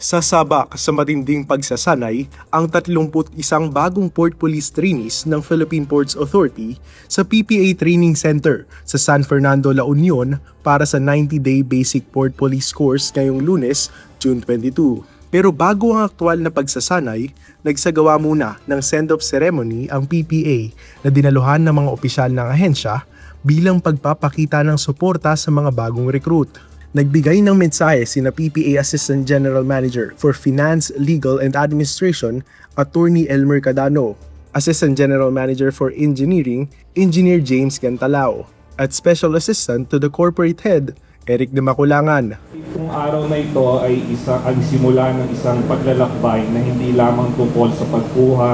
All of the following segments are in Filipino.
Sasabak sa matinding pagsasanay ang 31 bagong Port Police trainees ng Philippine Ports Authority sa PPA Training Center sa San Fernando, La Union para sa 90-day Basic Port Police Course ngayong Lunes, June 22. Pero bago ang aktual na pagsasanay, nagsagawa muna ng send-off ceremony ang PPA na dinaluhan ng mga opisyal ng ahensya bilang pagpapakita ng suporta sa mga bagong recruit. Nagbigay ng mensahe sina PPA Assistant General Manager for Finance, Legal and Administration, Attorney Elmer Cadano, Assistant General Manager for Engineering, Engineer James Gantalao, at Special Assistant to the Corporate Head, Eric de Maculangan. Itong araw na ito ay ang simula ng isang paglalakbay na hindi lamang tungkol sa pagkuha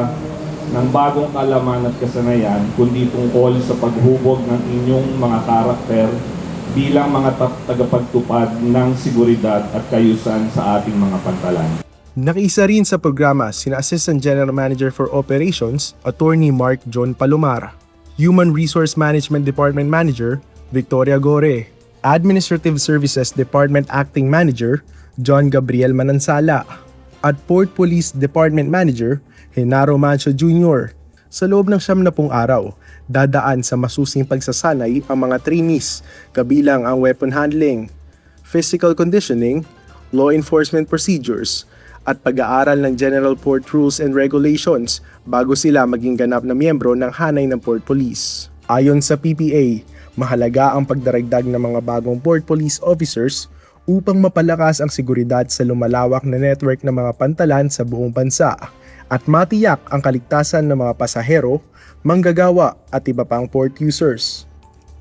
ng bagong kalaman at kasanayan, kundi tungkol sa paghubog ng inyong mga karakter bilang mga tagapagtupad ng seguridad at kayusan sa ating mga pantalan. Nakiisa rin sa programa sina Assistant General Manager for Operations, Attorney Mark John Palomar, Human Resource Management Department Manager, Victoria Gore, Administrative Services Department Acting Manager, John Gabriel Manansala, at Port Police Department Manager, Genaro Mancho Jr. Sa loob ng 70 araw, dadaan sa masusing pagsasanay ang mga trainees, kabilang ang weapon handling, physical conditioning, law enforcement procedures, at pag-aaral ng General Port Rules and Regulations bago sila maging ganap na miyembro ng hanay ng Port Police. Ayon sa PPA, mahalaga ang pagdaragdag ng mga bagong Port Police officers upang mapalakas ang seguridad sa lumalawak na network ng mga pantalan sa buong bansa at matiyak ang kaligtasan ng mga pasahero, manggagawa at iba pang port users.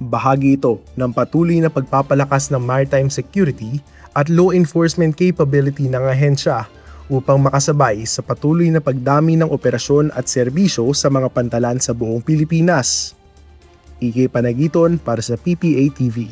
Bahagi ito ng patuloy na pagpapalakas ng maritime security at law enforcement capability ng ahensya upang makasabay sa patuloy na pagdami ng operasyon at serbisyo sa mga pantalan sa buong Pilipinas. Ike Panagiton para sa PPA TV.